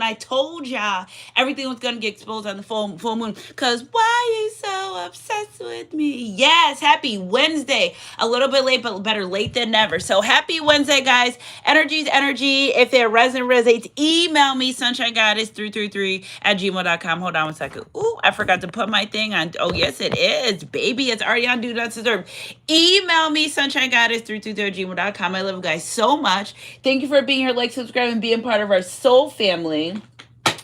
I told y'all everything was going to get exposed on the full moon. Because why are you so obsessed with me? Yes, happy Wednesday. A little bit late, but better late than never. So happy Wednesday, guys. Energy's energy. If it resonates, email me, sunshinegoddess333@gmail.com. Hold on one second. Ooh, I forgot to put my thing on. Oh, yes, it is, baby. It's already on Do Not Disturb. Email me, sunshinegoddess333@gmail.com. I love you guys so much. Thank you for being here. Like, subscribe, and being part of our soul family.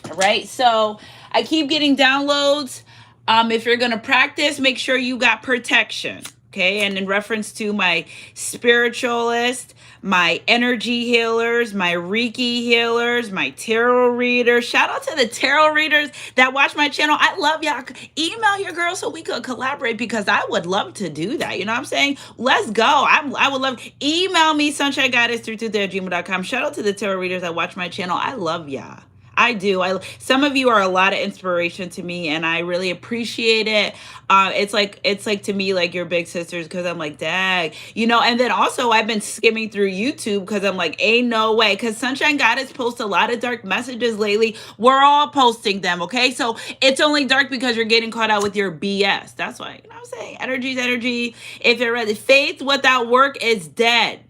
All right. So I keep getting downloads. If you're going to practice, make sure you got protection. Okay. And in reference to my spiritualist, my energy healers, my Reiki healers, my tarot readers. Shout out to the tarot readers that watch my channel. I love y'all. Email your girl so we could collaborate, because I would love to do that. You know what I'm saying? Let's go. I would love. Email me, sunshinegoddess333@gmail.com. Shout out to the tarot readers that watch my channel. I love y'all. I do. Some of you are a lot of inspiration to me, and I really appreciate it. It's like to me like your big sisters, because I'm like, dang, And then also I've been skimming through YouTube because I'm like, ain't no way. Because Sunshine Goddess posts a lot of dark messages lately. We're all posting them, okay? So it's only dark because you're getting caught out with your BS. That's why, I'm saying, energy's energy. If it really, faith without work is dead.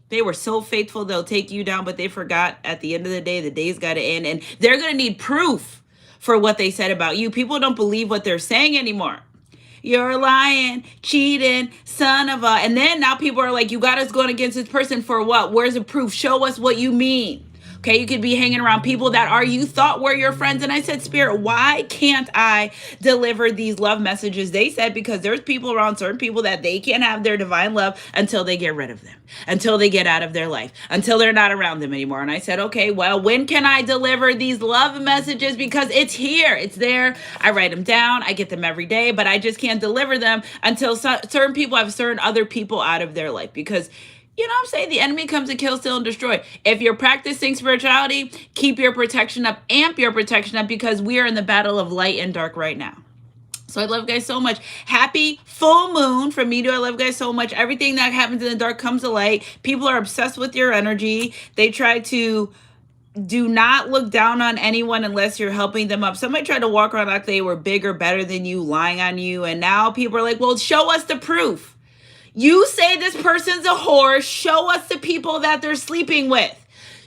They were so faithful, they'll take you down, but they forgot at the end of the day, the day's got to end, and they're going to need proof for what they said about you. People don't believe what they're saying anymore. You're lying, cheating, son of a, and then now people are like, you got us going against this person for what? Where's the proof? Show us what you mean. Okay, you could be hanging around people that you thought were your friends. And I said, Spirit, why can't I deliver these love messages? They said, because there's people around, certain people, that they can't have their divine love until they get rid of them, until they get out of their life, until they're not around them anymore. And I said, okay, well, when can I deliver these love messages? Because it's here, it's there. I write them down, I get them every day, but I just can't deliver them until certain people have certain other people out of their life. Because you know what I'm saying? The enemy comes to kill, steal, and destroy. If you're practicing spirituality, keep your protection up, amp your protection up, because we are in the battle of light and dark right now. So I love you guys so much. Happy full moon from me too. I love you guys so much. Everything that happens in the dark comes to light. People are obsessed with your energy. They try to do not look down on anyone unless you're helping them up. Somebody tried to walk around like they were bigger, better than you, lying on you. And now people are like, well, show us the proof. You say this person's a whore. Show us the people that they're sleeping with.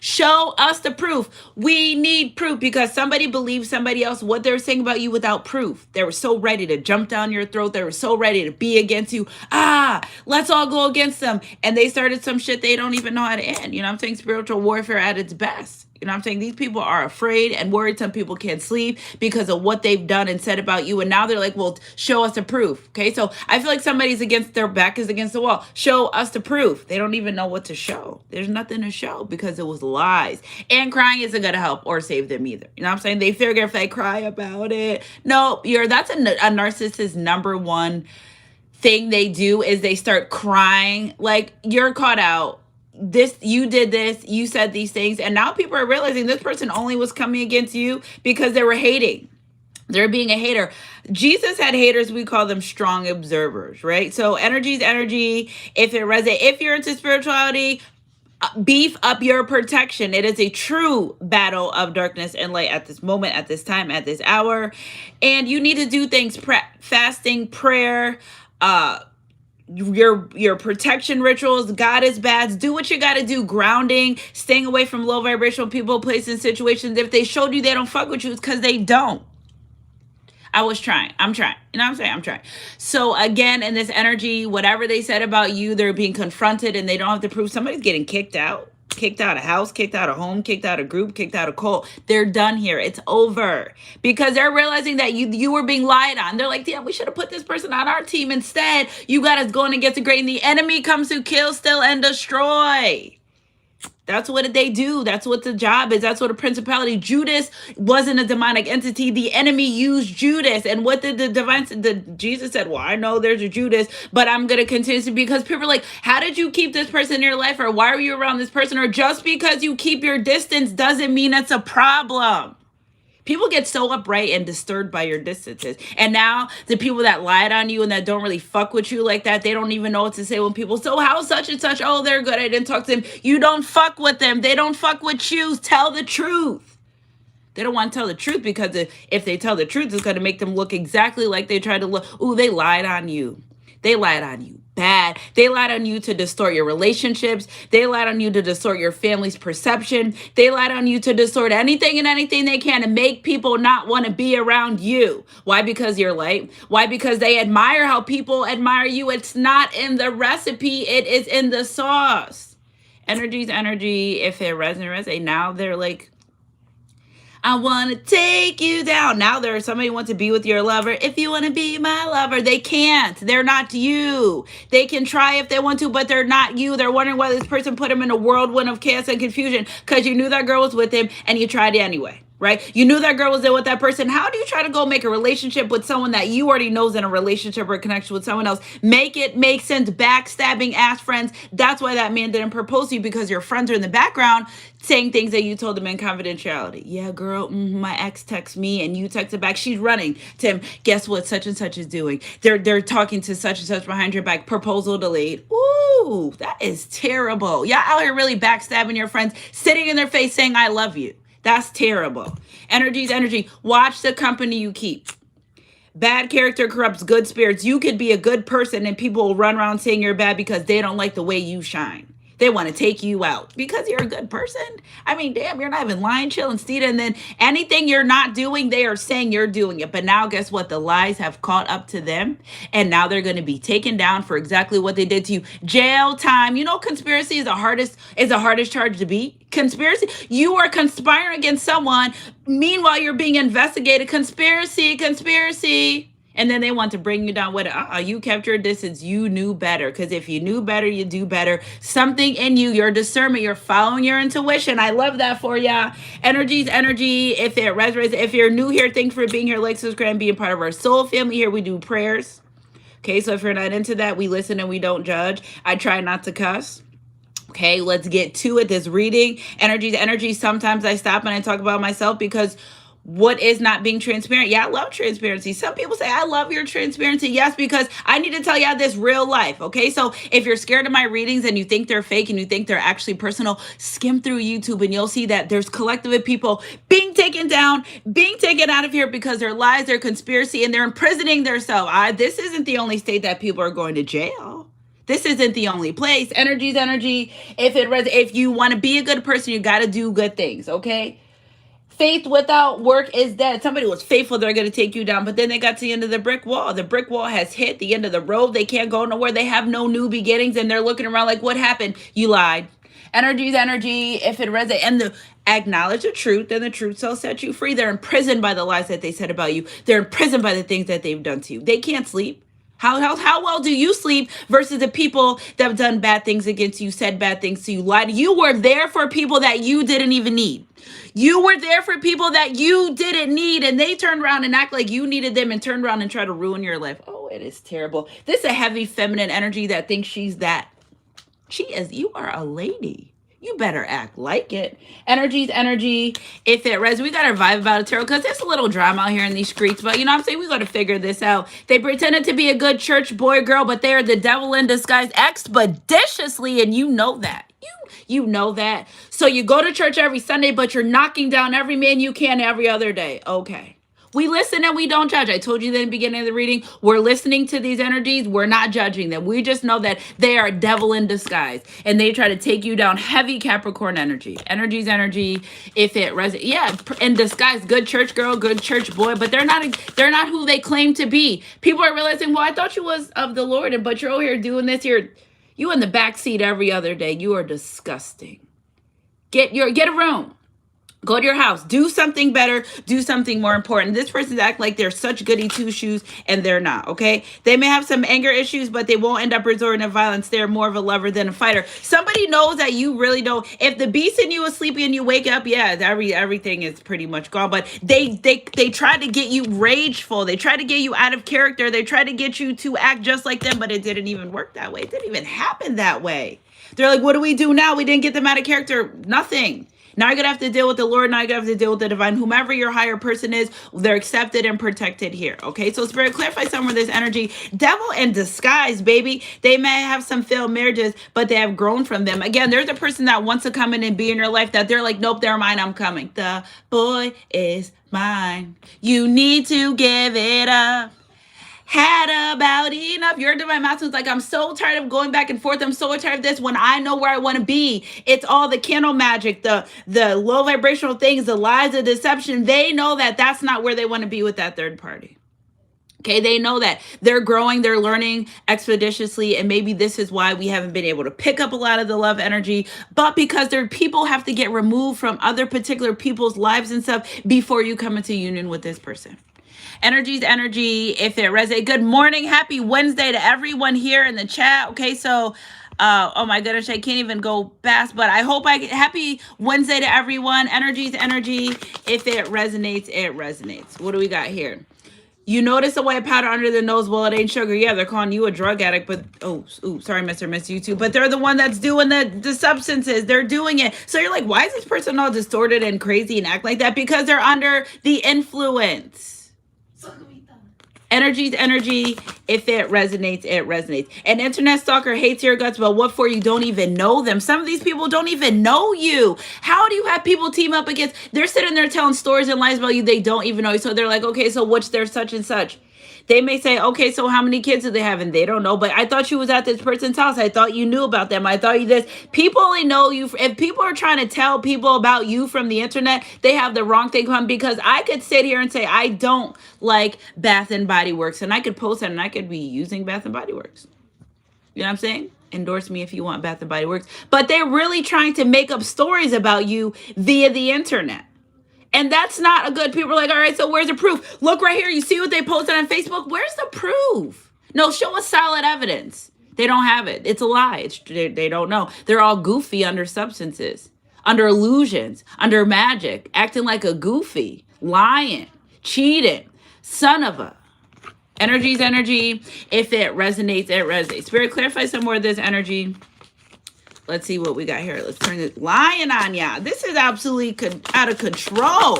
Show us the proof. We need proof, because somebody believes somebody else what they're saying about you without proof. They were so ready to jump down your throat. They were so ready to be against you. Let's all go against them. And they started some shit they don't even know how to end. You know what I'm saying? Spiritual warfare at its best. You know what I'm saying? These people are afraid and worried. Some people can't sleep because of what they've done and said about you. And now they're like, well, show us the proof. Okay. So I feel like somebody's their back is against the wall. Show us the proof. They don't even know what to show. There's nothing to show because it was lies. And crying isn't going to help or save them either. You know what I'm saying? They figure if they cry about it. No, that's a narcissist's number one thing they do is they start crying. Like, you're caught out. You did this, you said these things, and now people are realizing this person only was coming against you because they were hating. They're being a hater. Jesus had haters. We call them strong observers, right? So energy's energy. If it resonates, if you're into spirituality, beef up your protection. It is a true battle of darkness and light at this moment, at this time, at this hour. And you need to do things, fasting, prayer, your protection rituals, goddess baths. Do what you got to do. Grounding, staying away from low vibrational people, places, situations. If they showed you they don't fuck with you, it's because they don't. I'm trying. You know what I'm saying? I'm trying. So again, in this energy, whatever they said about you, they're being confronted and they don't have to prove. Somebody's getting kicked out of house, kicked out of home, kicked out of group, kicked out of cult. They're done here. It's over, because they're realizing that you were being lied on. They're like, damn, we should have put this person on our team instead. You got us going against the great, and the enemy comes to kill, steal, and destroy. That's what they do. That's what the job is. That's what a principality. Judas wasn't a demonic entity. The enemy used Judas. And what did Jesus said, well, I know there's a Judas, but I'm going to continue to, because people are like, how did you keep this person in your life? Or why are you around this person? Or just because you keep your distance doesn't mean it's a problem. People get so upright and disturbed by your distances. And now the people that lied on you and that don't really fuck with you like that, they don't even know what to say when people, so how such and such, oh, they're good, I didn't talk to them. You don't fuck with them. They don't fuck with you. Tell the truth. They don't want to tell the truth because if they tell the truth, it's going to make them look exactly like they tried to look. Ooh, they lied on you. They lied on you bad. They lied on you to distort your relationships. They lied on you to distort your family's perception. They lied on you to distort anything and anything they can to make people not want to be around you. Why? Because you're light. Why? Because they admire how people admire you. It's not in the recipe. It is in the sauce. Energy's energy. If it resonates, now they're like, I want to take you down. Now there's somebody who wants to be with your lover. If you want to be my lover, they can't. They're not you. They can try if they want to, but they're not you. They're wondering why this person put them in a whirlwind of chaos and confusion because you knew that girl was with him and you tried it anyway. Right? You knew that girl was there with that person. How do you try to go make a relationship with someone that you already know is in a relationship or a connection with someone else? Make it make sense. Backstabbing ass friends. That's why that man didn't propose to you, because your friends are in the background saying things that you told them in confidentiality. Yeah, girl, my ex texts me and you texted back. She's running to him. Guess what such and such is doing? They're talking to such and such behind your back. Proposal delayed. Ooh, that is terrible. Y'all out here really backstabbing your friends, sitting in their face saying, I love you. That's terrible. Energy's energy. Watch the company you keep. Bad character corrupts good spirits. You could be a good person and people will run around saying you're bad because they don't like the way you shine. They want to take you out because you're a good person. I mean, damn, you're not even lying, chilling, stealing. And then anything you're not doing, they are saying you're doing it. But now guess what? The lies have caught up to them. And now they're going to be taken down for exactly what they did to you. Jail time. You know, conspiracy is the hardest charge to beat. Conspiracy. You are conspiring against someone. Meanwhile, you're being investigated. Conspiracy. And then they want to bring you down with it. You kept your distance. You knew better. Because if you knew better, you do better. Something in you, your discernment, you're following your intuition. I love that for ya. Energy's energy. If it resonates, if you're new here, thanks for being here. Like, subscribe, and being part of our soul family. Here we do prayers. Okay, so if you're not into that, we listen and we don't judge. I try not to cuss. Okay, let's get to it. This reading, energy's energy. Sometimes I stop and I talk about myself because what is not being transparent? Yeah, I love transparency. Some people say, I love your transparency. Yes, because I need to tell you this real life. Okay, so if you're scared of my readings and you think they're fake and you think they're actually personal, skim through YouTube and you'll see that there's collective of people being taken down, being taken out of here because their lies, their conspiracy, and they're imprisoning themselves. This isn't the only state that people are going to jail. This isn't the only place. Energy's energy. If you want to be a good person, you got to do good things. Okay. Faith without work is dead. Somebody was faithful, they're going to take you down. But then they got to the end of the brick wall. The brick wall has hit the end of the road. They can't go nowhere. They have no new beginnings. And they're looking around like, what happened? You lied. Energy's energy. If it resonates, and acknowledge the truth, then the truth shall set you free. They're imprisoned by the lies that they said about you. They're imprisoned by the things that they've done to you. They can't sleep. How well do you sleep versus the people that have done bad things against you, said bad things to you, lied? You were there for people that you didn't even need. You were there for people that you didn't need, and they turned around and act like you needed them and turned around and try to ruin your life. Oh, it is terrible. This is a heavy feminine energy that thinks she's that. She is. You are a lady. You better act like it. Energy's energy. If it resonates, we got to vibe about it, tarot, because there's a little drama out here in these streets. But you know what I'm saying? We got to figure this out. They pretended to be a good church boy, girl, but they are the devil in disguise expeditiously, and you know that. You know that. So you go to church every Sunday, but you're knocking down every man you can every other day. Okay. We listen and we don't judge. I told you that in the beginning of the reading, we're listening to these energies. We're not judging them. We just know that they are a devil in disguise and they try to take you down. Heavy Capricorn energy. Energy's energy. If it resonates, yeah, in disguise, good church girl, good church boy, but they're not who they claim to be. People are realizing, well, I thought you was of the Lord, but you're over here doing this. You in the back seat every other day. You are disgusting. Get a room. Go to your house. Do something better. Do something more important. This person act like they're such goody two-shoes, and they're not, okay? They may have some anger issues, but they won't end up resorting to violence. They're more of a lover than a fighter. Somebody knows that you really don't. If the beast in you is sleepy and you wake up, yeah, everything is pretty much gone. But they try to get you rageful. They try to get you out of character. They try to get you to act just like them, but it didn't even work that way. It didn't even happen that way. They're like, what do we do now? We didn't get them out of character. Nothing. Now you're going to have to deal with the Lord. Now you're going to have to deal with the divine. Whomever your higher person is, they're accepted and protected here. Okay, so Spirit, clarify some of this energy. Devil in disguise, baby. They may have some failed marriages, but they have grown from them. Again, there's a person that wants to come in and be in your life that they're like, nope, they're mine, I'm coming. The boy is mine. You need to give it up. Had about enough. Your divine masculine's like, I'm so tired of going back and forth. I'm so tired of this when I know where I want to be. It's all the candle magic, the low vibrational things, the lies, the deception. They know that that's not where they want to be with that third party. Okay, they know that they're growing, they're learning expeditiously, and maybe this is why we haven't been able to pick up a lot of the love energy, but because people have to get removed from other particular people's lives and stuff before you come into union with this person. Energy's energy, if it resonates. Good morning, happy Wednesday to everyone here in the chat. Okay, so oh my goodness, I can't even go fast, but I hope happy Wednesday to everyone. Energy's energy, if it resonates, it resonates. What do we got here? You notice the white powder under the nose? Well, it ain't sugar. Yeah, they're calling you a drug addict, but sorry, Mr. Miss You too. But they're the one that's doing the substances. They're doing it. So you're like, why is this person all distorted and crazy and act like that? Because they're under the influence. Energy's energy. If it resonates, it resonates. An internet stalker hates your guts, but what for? You don't even know them. Some of these people don't even know you. How do you have people team up against? They're sitting there telling stories and lies about you. They don't even know you. So they're like, okay, so what's their such and such? They may say, okay, so how many kids do they have? And they don't know. But I thought you was at this person's house. I thought you knew about them. I thought you this. People only know you. If people are trying to tell people about you from the internet, they have the wrong thing from, because I could sit here and say, I don't like Bath and Body Works. And I could post it and I could be using Bath and Body Works. You know what I'm saying? Endorse me if you want Bath and Body Works. But they're really trying to make up stories about you via the internet. And that's not a good. People are like, all right, so where's the proof? Look right here. You see what they posted on Facebook? Where's the proof? No, show us solid evidence. They don't have it. It's a lie. They don't know. They're all goofy under substances, under illusions, under magic, acting like a goofy, lying, cheating, son of a. Energy's energy. If it resonates, it resonates. Spirit, clarify some more of this energy. Let's see what we got here. Let's turn this lying on ya. This is absolutely out of control.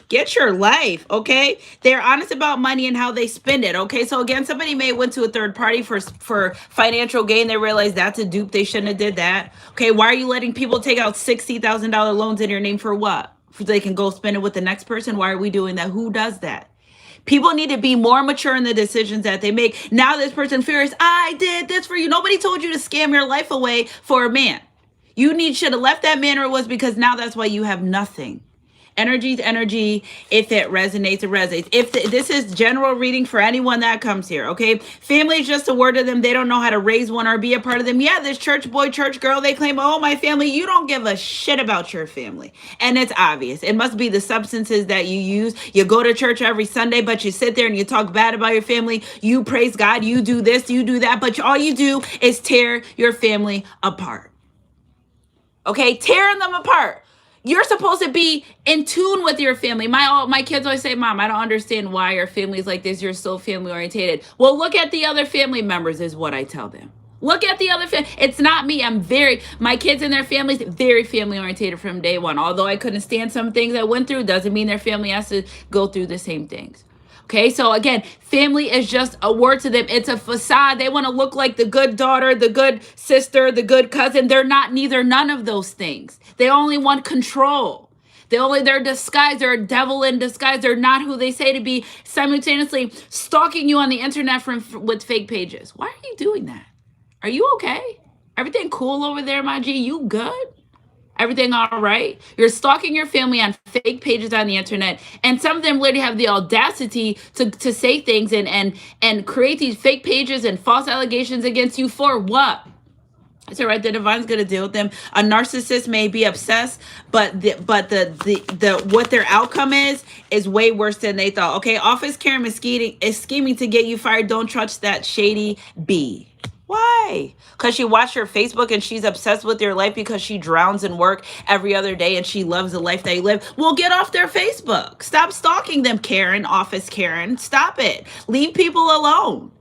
Get your life, okay? They're honest about money and how they spend it, okay? So again, somebody may went to a third party for financial gain. They realize that's a dupe. They shouldn't have did that. Okay, why are you letting people take out $60,000 loans in your name for what? So they can go spend it with the next person? Why are we doing that? Who does that? People need to be more mature in the decisions that they make. Now this person fears, I did this for you. Nobody told you to scam your life away for a man. You should have left that man, or it was because now that's why you have nothing. Energy's energy. If it resonates, it resonates. This is general reading for anyone that comes here, okay? Family is just a word to them. They don't know how to raise one or be a part of them. Yeah, this church boy, church girl, they claim, oh, my family. You don't give a shit about your family. And it's obvious. It must be the substances that you use. You go to church every Sunday, but you sit there and you talk bad about your family. You praise God. You do this, you do that. But all you do is tear your family apart. Okay? Tearing them apart. You're supposed to be in tune with your family. My kids always say, Mom, I don't understand why your family's like this. You're so family orientated. Well, look at the other family members is what I tell them. Look at the other family. It's not me. My kids and their families, very family orientated from day one. Although I couldn't stand some things I went through, doesn't mean their family has to go through the same things. Okay, so again, family is just a word to them. It's a facade. They want to look like the good daughter, the good sister, the good cousin. They're not none of those things. They only want control. They're disguised. They're a devil in disguise. They're not who they say to be, simultaneously stalking you on the internet with fake pages. Why are you doing that? Are you okay? Everything cool over there, my G? You good? Everything all right? You're stalking your family on fake pages on the internet, and some of them literally have the audacity to say things and create these fake pages and false allegations against you for what? So right, the divine's gonna deal with them. A narcissist may be obsessed, but the what their outcome is way worse than they thought. Okay, office Karen is scheming to get you fired. Don't trust that shady bee. Why? Because she watched your Facebook and she's obsessed with your life because she drowns in work every other day and she loves the life they live. Well, get off their Facebook. Stop stalking them, Karen, office Karen. Stop it. Leave people alone.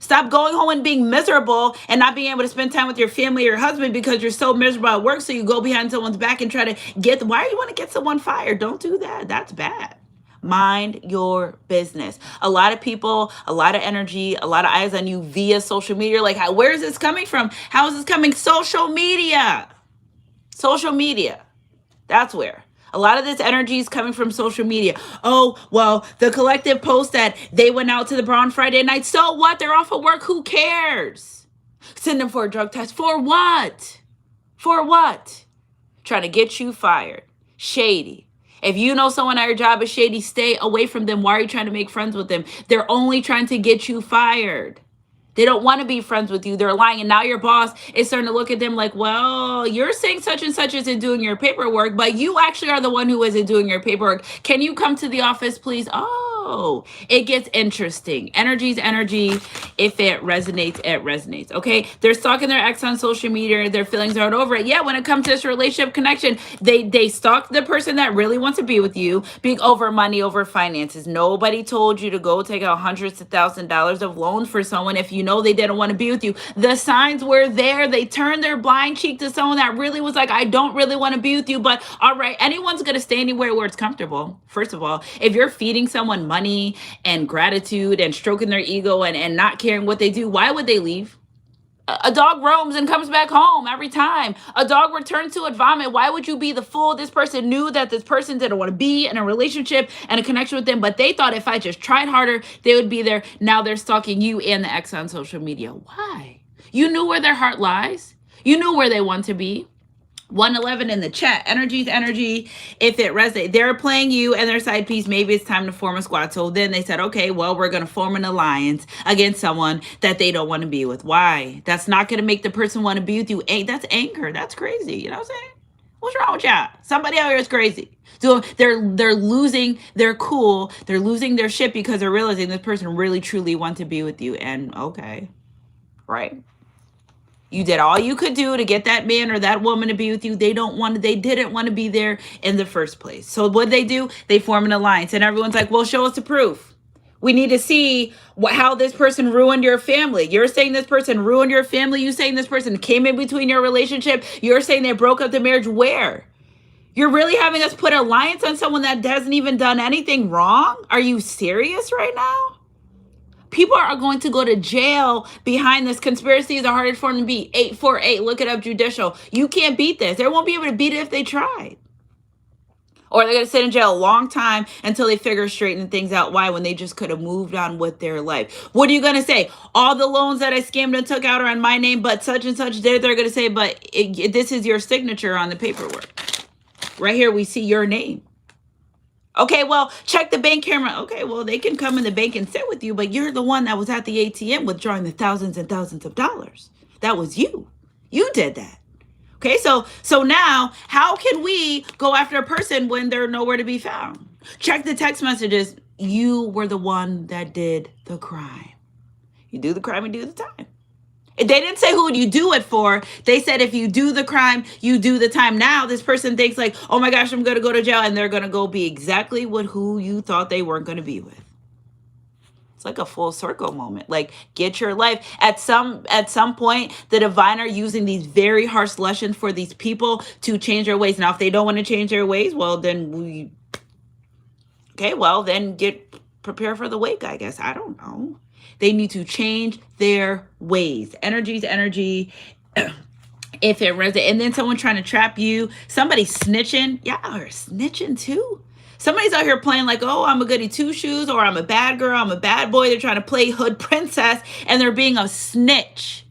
Stop going home and being miserable and not being able to spend time with your family or your husband because you're so miserable at work. So you go behind someone's back and try to why do you want to get someone fired? Don't do that. That's bad. Mind your business. A lot of people, a lot of energy, a lot of eyes on you via social media. Like, where is this coming from? How is this coming? Social media. Social media. That's where. A lot of this energy is coming from social media. Oh, well, the collective post that they went out to the bar on Friday night. So what? They're off of work. Who cares? Send them for a drug test. For what? For what? Trying to get you fired. Shady. If you know someone at your job is shady, stay away from them. Why are you trying to make friends with them? They're only trying to get you fired. They don't want to be friends with you. They're lying. And now your boss is starting to look at them like, well, you're saying such and such isn't doing your paperwork, but you actually are the one who isn't doing your paperwork. Can you come to the office, please? Oh, it gets interesting. Energy's energy. If it resonates, it resonates. Okay. They're stalking their ex on social media. Their feelings aren't over it. Yeah. When it comes to this relationship connection, they stalk the person that really wants to be with you, being over money, over finances. Nobody told you to go take out hundreds of $1,000s of loans for someone if you know they didn't want to be with you. The signs were there. They turned their blind cheek to someone that really was like, I don't really want to be with you, but all right, anyone's going to stay anywhere where it's comfortable. First of all, if you're feeding someone money and gratitude and stroking their ego and not caring what they do, why would they leave? A dog roams and comes back home every time. A dog returns to it vomit. Why would you be the fool? This person knew that this person didn't want to be in a relationship and a connection with them, but they thought if I just tried harder, they would be there. Now they're stalking you and the ex on social media. Why? You knew where their heart lies. You knew where they want to be. 111 in the chat. Energy's energy. If it resonates, they're playing you and their side piece. Maybe it's time to form a squad. So then they said, okay, well, we're going to form an alliance against someone that they don't want to be with. Why? That's not going to make the person want to be with you. That's anger. That's crazy. You know what I'm saying? What's wrong with y'all? Somebody out here is crazy. So they're losing their cool. They're losing their shit because they're realizing this person really, truly wants to be with you. And okay, right. You did all you could do to get that man or that woman to be with you. They didn't want to be there in the first place. So what they do, they form an alliance and everyone's like, well, show us the proof. We need to see how this person ruined your family. You're saying this person ruined your family. You saying this person came in between your relationship. You're saying they broke up the marriage. Where? You're really having us put alliance on someone that hasn't even done anything wrong? Are you serious right now? People are going to go to jail behind this. Conspiracy is the hardest form to beat. 848. Look it up, judicial. You can't beat this. They won't be able to beat it if they tried. Or they're going to sit in jail a long time until they figure straighten things out. Why? When they just could have moved on with their life. What are you going to say? All the loans that I scammed and took out are on my name, but such and such did. They're going to say, but this is your signature on the paperwork. Right here, we see your name. Okay, well, check the bank camera. Okay, well, they can come in the bank and sit with you, but you're the one that was at the ATM withdrawing the thousands and thousands of dollars. That was you. You did that. Okay, so now how can we go after a person when they're nowhere to be found? Check the text messages. You were the one that did the crime. You do the crime and do the time. They didn't say who you do it for. They said if you do the crime, you do the time. Now this person thinks like, oh my gosh, I'm going to go to jail. And they're going to go be exactly with who you thought they weren't going to be with. It's like a full circle moment. Like, get your life. At some point, the divine are using these very harsh lessons for these people to change their ways. Now, if they don't want to change their ways, well, then get prepared for the wake, I guess. I don't know. They need to change their ways. Energy's energy. If it resonates, and then someone trying to trap you, somebody snitching. Y'all are snitching too. Somebody's out here playing like, oh, I'm a goody two shoes, or I'm a bad girl, I'm a bad boy. They're trying to play hood princess, and they're being a snitch.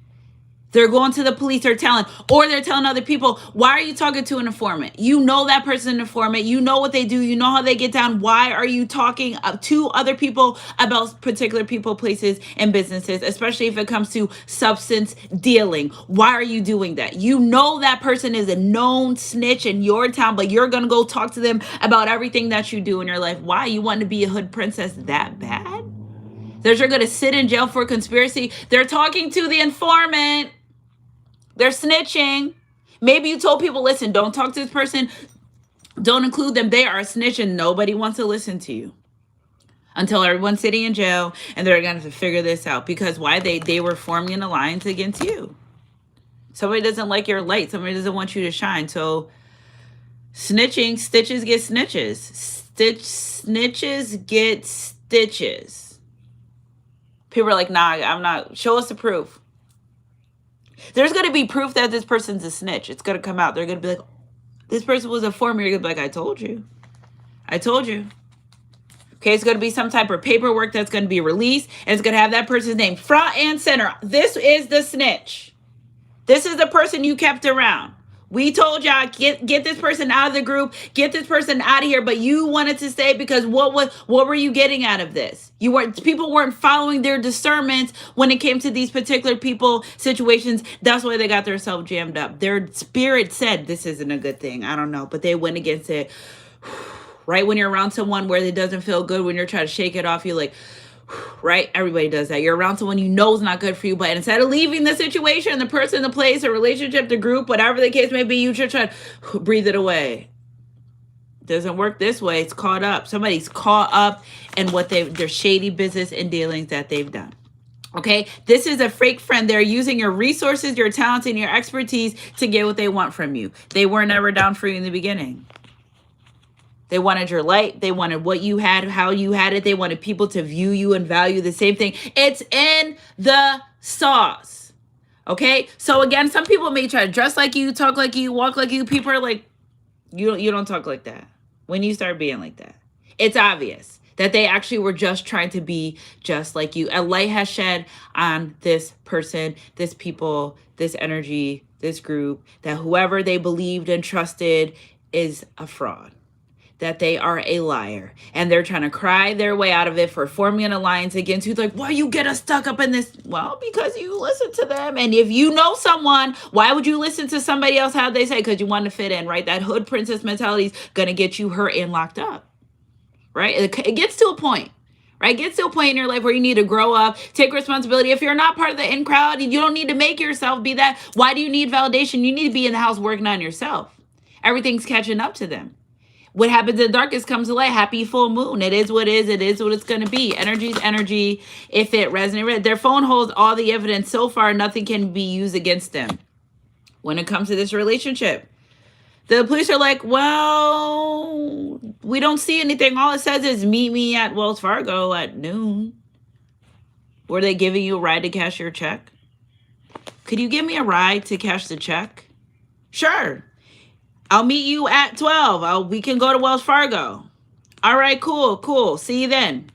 They're going to the police, they're telling other people, why are you talking to an informant? You know that person's an informant. You know what they do. You know how they get down. Why are you talking to other people about particular people, places, and businesses, especially if it comes to substance dealing? Why are you doing that? You know that person is a known snitch in your town, but you're going to go talk to them about everything that you do in your life. Why? You want to be a hood princess that bad? They're going to sit in jail for conspiracy. They're talking to the informant. They're snitching. Maybe you told people, listen, don't talk to this person. Don't include them. They are snitching. Nobody wants to listen to you. until everyone's sitting in jail, and they're going to have to figure this out. Because why? They were forming an alliance against you. Somebody doesn't like your light. Somebody doesn't want you to shine. So snitching, stitches get snitches. Snitches get stitches. People are like, nah, I'm not. Show us the proof. There's going to be proof that this person's a snitch. It's going to come out. They're going to be like, this person was a former. You're going to be like, I told you. I told you. Okay, it's going to be some type of paperwork that's going to be released, and it's going to have that person's name front and center. This is the snitch. This is the person you kept around. We told y'all, get this person out of the group, get this person out of here, but you wanted to stay because what were you getting out of this? People weren't following their discernment when it came to these particular people situations. That's why they got themselves jammed up. Their spirit said this isn't a good thing. I don't know, but they went against it. Right when you're around someone where it doesn't feel good, when you're trying to shake it off, you're like, right? Everybody does that. You're around someone you know is not good for you, but instead of leaving the situation, the person, the place, the relationship, the group, whatever the case may be, you should try to breathe it away. Doesn't work this way. It's caught up. Somebody's caught up in what their shady business and dealings that they've done. Okay, this is a fake friend. They're using your resources, your talents, and your expertise to get what they want from you. They were never down for you in the beginning. They wanted your light. They wanted what you had, how you had it. They wanted people to view you and value the same thing. It's in the sauce. Okay? So again, some people may try to dress like you, talk like you, walk like you. People are like, you don't talk like that. When you start being like that, it's obvious that they actually were just trying to be just like you. A light has shed on this person, this people, this energy, this group, that whoever they believed and trusted is a fraud. That they are a liar, and they're trying to cry their way out of it for forming an alliance against you. Like, why you get us stuck up in this? Well, because you listen to them. And if you know someone, why would you listen to somebody else? How they say? Because you want to fit in, right? That hood princess mentality is going to get you hurt and locked up, right? It gets to a point, right? It gets to a point in your life where you need to grow up, take responsibility. If you're not part of the in crowd, you don't need to make yourself be that. Why do you need validation? You need to be in the house working on yourself. Everything's catching up to them. What happens in the darkness comes to light. Happy full moon. It is what it is. It is what it's going to be. Energy's energy. If it resonates, their phone holds all the evidence. So far, nothing can be used against them. When it comes to this relationship, the police are like, well, we don't see anything. All it says is meet me at Wells Fargo at noon. Were they giving you a ride to cash your check? Could you give me a ride to cash the check? Sure. I'll meet you at 12. We can go to Wells Fargo. All right, cool. See you then.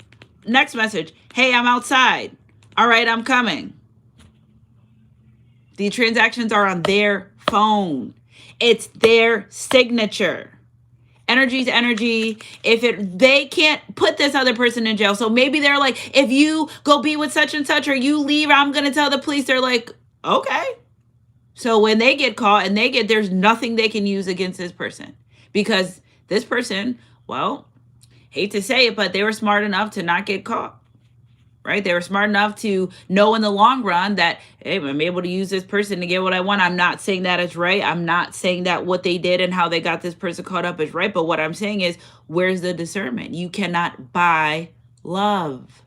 Next message. Hey, I'm outside. All right, I'm coming. The transactions are on their phone. It's their signature. Energy's energy. They can't put this other person in jail. So maybe they're like, if you go be with such and such or you leave, I'm going to tell the police. They're like, okay. So when they get caught and there's nothing they can use against this person because this person, well, hate to say it, but they were smart enough to not get caught, right? They were smart enough to know in the long run that, hey, I'm able to use this person to get what I want. I'm not saying that it's right. I'm not saying that what they did and how they got this person caught up is right. But what I'm saying is, where's the discernment? You cannot buy love.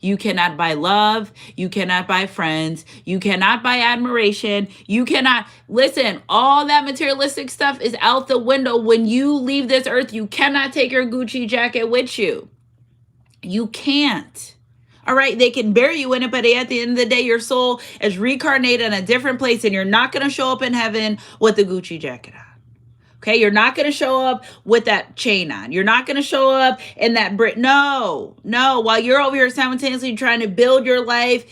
You cannot buy love. You cannot buy friends. You cannot buy admiration. You cannot, listen, all that materialistic stuff is out the window. When you leave this earth, you cannot take your Gucci jacket with you. You can't. All right, they can bury you in it, but at the end of the day, your soul is reincarnated in a different place, and you're not going to show up in heaven with the Gucci jacket on. Okay, you're not going to show up with that chain on. You're not going to show up in that No. While you're over here simultaneously trying to build your life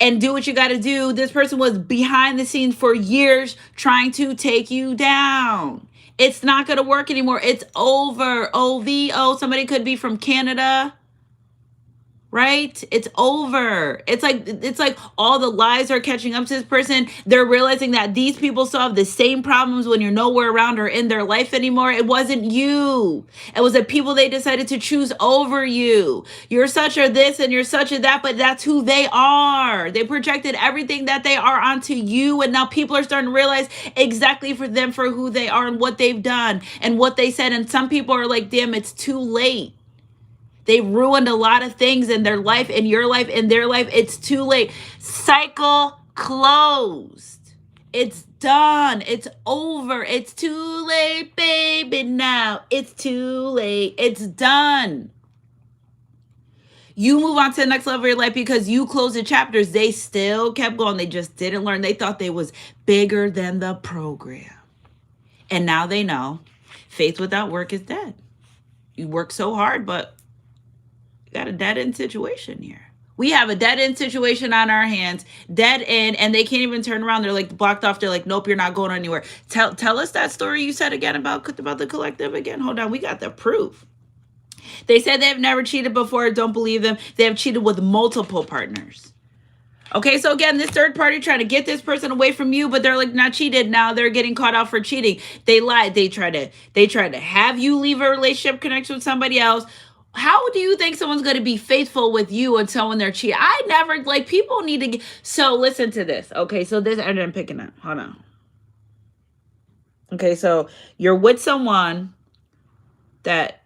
and do what you got to do, this person was behind the scenes for years trying to take you down. It's not going to work anymore. It's over. OVO. Somebody could be from Canada. Right? It's over. It's like all the lies are catching up to this person. They're realizing that these people still have the same problems when you're nowhere around or in their life anymore. It wasn't you. It was the people they decided to choose over you. You're such a this and you're such a that, but that's who they are. They projected everything that they are onto you. And now people are starting to realize exactly for them, for who they are and what they've done and what they said. And some people are like, damn, it's too late. They ruined a lot of things in their life, in your life, in their life. It's too late. Cycle closed. It's done. It's over. It's too late, baby, now. It's too late. It's done. You move on to the next level of your life because you closed the chapters. They still kept going. They just didn't learn. They thought they was bigger than the program. And now they know faith without work is dead. You work so hard, but you got a dead-end situation here. We have a dead-end situation on our hands, dead end, and they can't even turn around. They're like blocked off. They're like, nope, you're not going anywhere. Tell us that story you said again about the collective again. Hold on, we got the proof. They said they've never cheated before. Don't believe them. They have cheated with multiple partners. Okay, so again, this third party trying to get this person away from you, but they're like not cheated. Now they're getting caught out for cheating. They lied. They try to have you leave a relationship connection with somebody else. How do you think someone's going to be faithful with you until when they're cheating? I never, like, people need to get, so listen to this. Okay, so this, and I'm picking up. Hold on. Okay, so you're with someone that,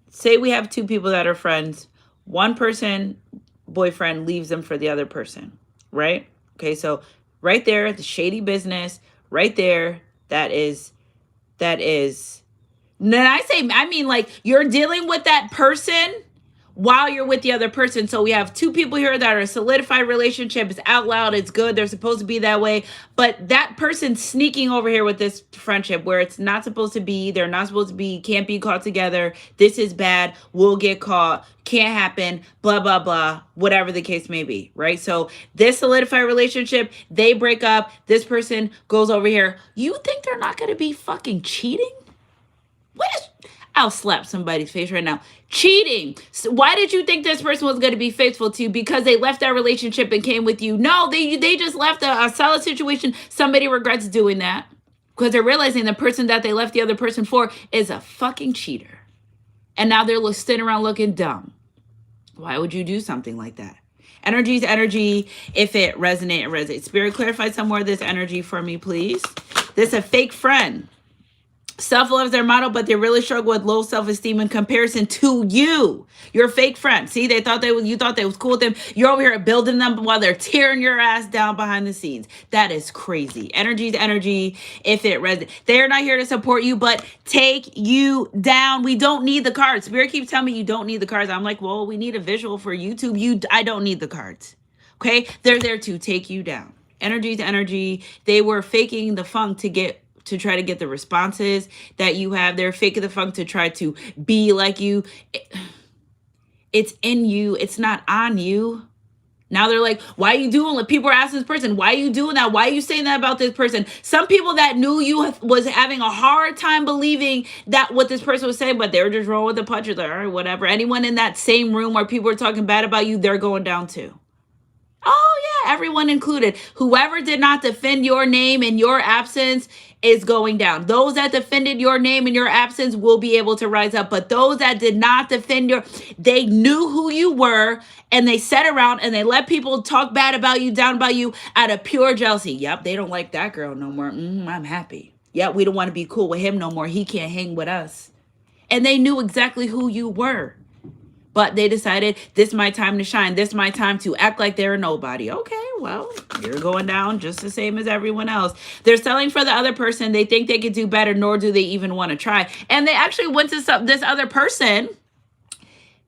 say we have two people that are friends. One person, boyfriend, leaves them for the other person, right? Okay, so right there, the shady business, right there, that is, then I mean, like, you're dealing with that person while you're with the other person. So we have two people here that are a solidified relationship. It's out loud. It's good. They're supposed to be that way. But that person sneaking over here with this friendship where it's not supposed to be, they're not supposed to be, can't be caught together. This is bad. We'll get caught. Can't happen. Blah, blah, blah. Whatever the case may be, right? So this solidified relationship, they break up. This person goes over here. You think they're not going to be fucking cheating? I'll slap somebody's face right now. Cheating. So why did you think this person was going to be faithful to you? Because they left that relationship and came with you? No, they just left a solid situation. Somebody regrets doing that because they're realizing the person that they left the other person for is a fucking cheater. And now they're sitting around looking dumb. Why would you do something like that? Energy is energy. If it resonates, it resonates. Spirit, clarify some more of this energy for me, please. This is a fake friend. Self-love is their motto, but they really struggle with low self-esteem in comparison to you. Your fake friend. See, you thought they was cool with them. You're over here building them while they're tearing your ass down behind the scenes. That is crazy. Energy is energy. If it resonates, they're not here to support you, but take you down. We don't need the cards. Spirit keeps telling me you don't need the cards. I'm like, well, we need a visual for YouTube. I don't need the cards. Okay, they're there to take you down. Energy is energy. They were faking the funk to try to get the responses that you have. They're faking the funk to try to be like you. It's in you. It's not on you. Now they're like, why are you doing it? People are asking this person, why are you doing that? Why are you saying that about this person? Some people that knew you was having a hard time believing that what this person was saying, but they were just rolling with the punches. Like, all right, whatever. Anyone in that same room where people are talking bad about you, they're going down too. Oh yeah, everyone included. Whoever did not defend your name in your absence is going down. Those that defended your name in your absence will be able to rise up. But those that did not defend they knew who you were and they sat around and they let people talk bad about you, down about you out of pure jealousy. Yep, they don't like that girl no more. I'm happy. Yep, we don't want to be cool with him no more. He can't hang with us. And they knew exactly who you were. But they decided this is my time to shine. This is my time to act like they're nobody. Okay, well, you're going down just the same as everyone else. They're selling for the other person. They think they could do better, nor do they even want to try. And they actually went to this other person.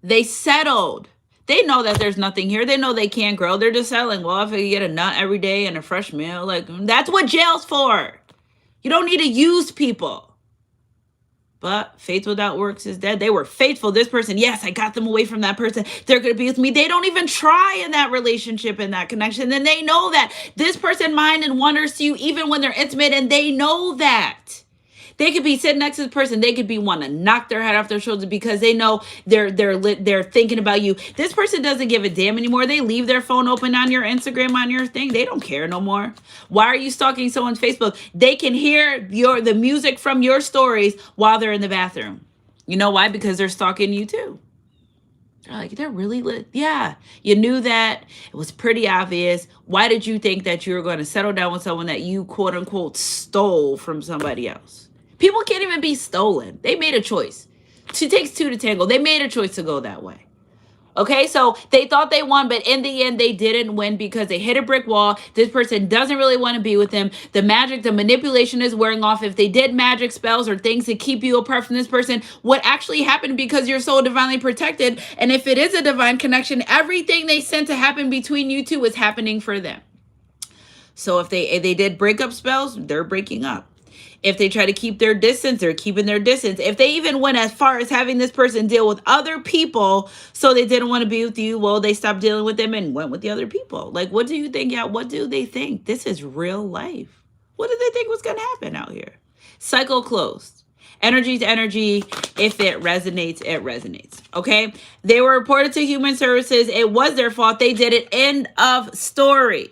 They settled. They know that there's nothing here. They know they can't grow. They're just selling. Well, if I get a nut every day and a fresh meal, like, that's what jail's for. You don't need to use people. But faith without works is dead. They were faithful. This person, yes, I got them away from that person. They're going to be with me. They don't even try in that relationship, in that connection. And they know that this person mind and wonders to you even when they're intimate. And they know that. They could be sitting next to this person. They could be wanting to knock their head off their shoulders because they know they're thinking about you. This person doesn't give a damn anymore. They leave their phone open on your Instagram, on your thing. They don't care no more. Why are you stalking someone's Facebook? They can hear the music from your stories while they're in the bathroom. You know why? Because they're stalking you too. They're like, they're really lit. Yeah, you knew that. It was pretty obvious. Why did you think that you were going to settle down with someone that you quote unquote stole from somebody else? People can't even be stolen. They made a choice. It takes two to tango. They made a choice to go that way. Okay, so they thought they won, but in the end, they didn't win because they hit a brick wall. This person doesn't really want to be with them. The magic, the manipulation is wearing off. If they did magic spells or things to keep you apart from this person, what actually happened because you're so divinely protected, and if it is a divine connection, everything they sent to happen between you two is happening for them. So if they did breakup spells, they're breaking up. If they try to keep their distance, they're keeping their distance. If they even went as far as having this person deal with other people, so they didn't want to be with you, well, they stopped dealing with them and went with the other people. Like, what do you think? Yeah, what do they think? This is real life. What did they think was going to happen out here? Cycle closed. Energy to energy. If it resonates, it resonates. Okay? They were reported to human services. It was their fault. They did it. End of story.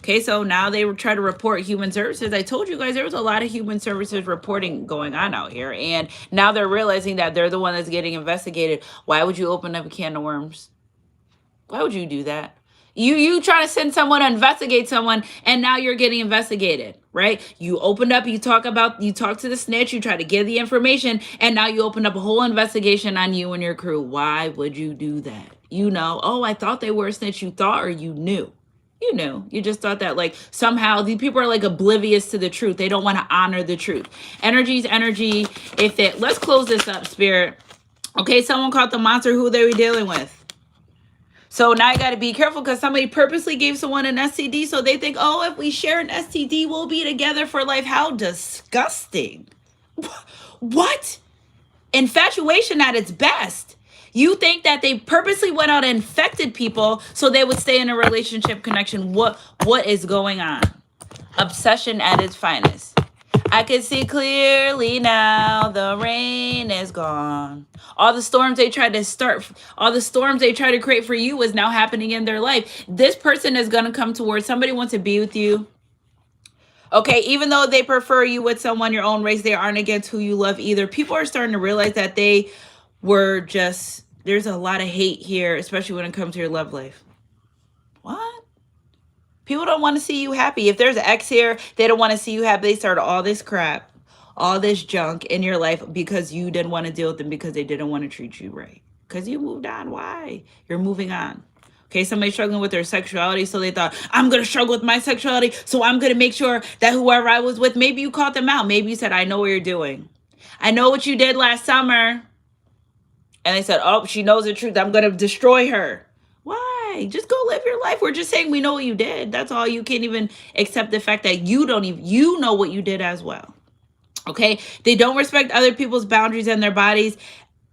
Okay, so now they were trying to report human services. I told you guys there was a lot of human services reporting going on out here. And now they're realizing that they're the one that's getting investigated. Why would you open up a can of worms? Why would you do that? You try to send someone to investigate someone, and now you're getting investigated, right? You opened up, you talk to the snitch, you try to give the information, and now you open up a whole investigation on you and your crew. Why would you do that? You know, oh, I thought they were a snitch. You thought, or you knew? You knew. You just thought that like somehow these people are like oblivious to the truth. They don't want to honor the truth. Energy's energy. Let's close this up, Spirit. Okay, someone caught the monster who they were dealing with. So now you got to be careful because somebody purposely gave someone an STD. So they think, oh, if we share an STD, we'll be together for life. How disgusting. What? Infatuation at its best. You think that they purposely went out and infected people so they would stay in a relationship connection. What is going on? Obsession at its finest. I can see clearly now the rain is gone. All the storms they tried to create for you is now happening in their life. This person is going to come towards somebody wants to be with you. Okay, even though they prefer you with someone your own race, they aren't against who you love either. People are starting to realize that they were just, there's a lot of hate here, especially when it comes to your love life. What? People don't want to see you happy. If there's an ex here, they don't want to see you happy. They started all this crap, all this junk in your life because you didn't want to deal with them because they didn't want to treat you right. Because you moved on. Why? You're moving on. Okay, somebody's struggling with their sexuality, so they thought, I'm going to struggle with my sexuality, so I'm going to make sure that whoever I was with, maybe you caught them out. Maybe you said, I know what you're doing. I know what you did last summer. And they said, oh, she knows the truth. I'm going to destroy her. Why? Just go live your life. We're just saying we know what you did. That's all. You can't even accept the fact that you know what you did as well. Okay? They don't respect other people's boundaries and their bodies.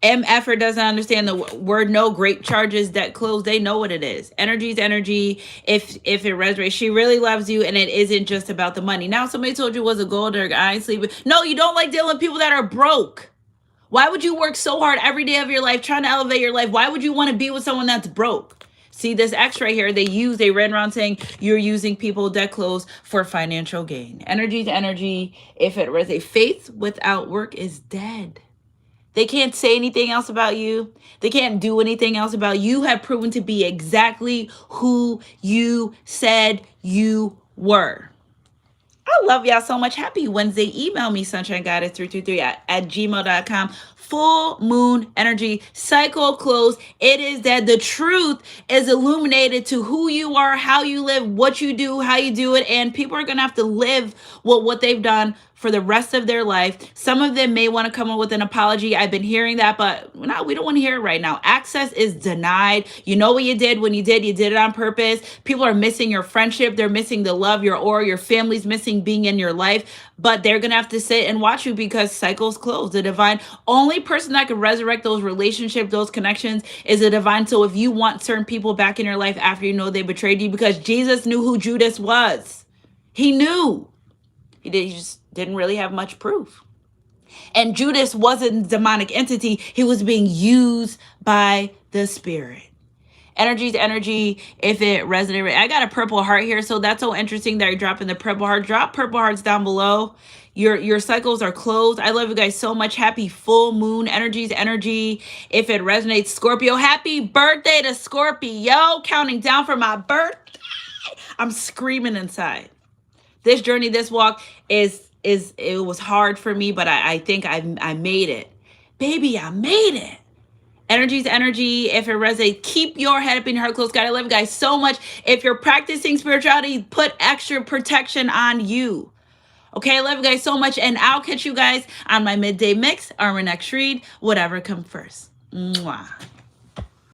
MFer doesn't understand the word no. Grape charges that close. They know what it is. Energy's energy. If it resonates, she really loves you, and it isn't just about the money. Now, somebody told you it was a gold digger. I ain't sleeping. No, you don't like dealing with people that are broke. Why would you work so hard every day of your life trying to elevate your life? Why would you want to be with someone that's broke? See this X right here. They ran around saying you're using people that close for financial gain. Energy's energy. If it resonates, faith without work is dead. They can't say anything else about you. They can't do anything else about you. You have proven to be exactly who you said you were. I love y'all so much. Happy Wednesday. Email me, sunshinegoddess323 at gmail.com. Full moon energy, cycle close. It is that the truth is illuminated to who you are, how you live, what you do, how you do it. And people are going to have to live what they've done for the rest of their life. Some of them may want to come up with an apology. I've been hearing that, but no, we don't want to hear it right now. Access is denied. You know what you did when you did it on purpose. People are missing your friendship. They're missing the love, your family's missing being in your life, but they're going to have to sit and watch you because cycles close. The divine, only person that can resurrect those relationships, those connections is the divine. So if you want certain people back in your life after you know they betrayed you, because Jesus knew who Judas was. He knew. He just didn't really have much proof. And Judas wasn't a demonic entity. He was being used by the Spirit. Energy's energy. If it resonates, I got a purple heart here, so that's so interesting that you're dropping the purple heart. Drop purple hearts down below. Your cycles are closed. I love you guys so much. Happy full moon. Energy's energy. If it resonates, Scorpio, happy birthday to Scorpio. Counting down for my birthday. I'm screaming inside. This journey, this walk it was hard for me, but I think I made it. Baby, I made it. Energy's energy. If it resonates, keep your head up and your heart close. God, I love you guys so much. If you're practicing spirituality, put extra protection on you. Okay, I love you guys so much. And I'll catch you guys on my midday mix or my next read, whatever comes first. Mwah.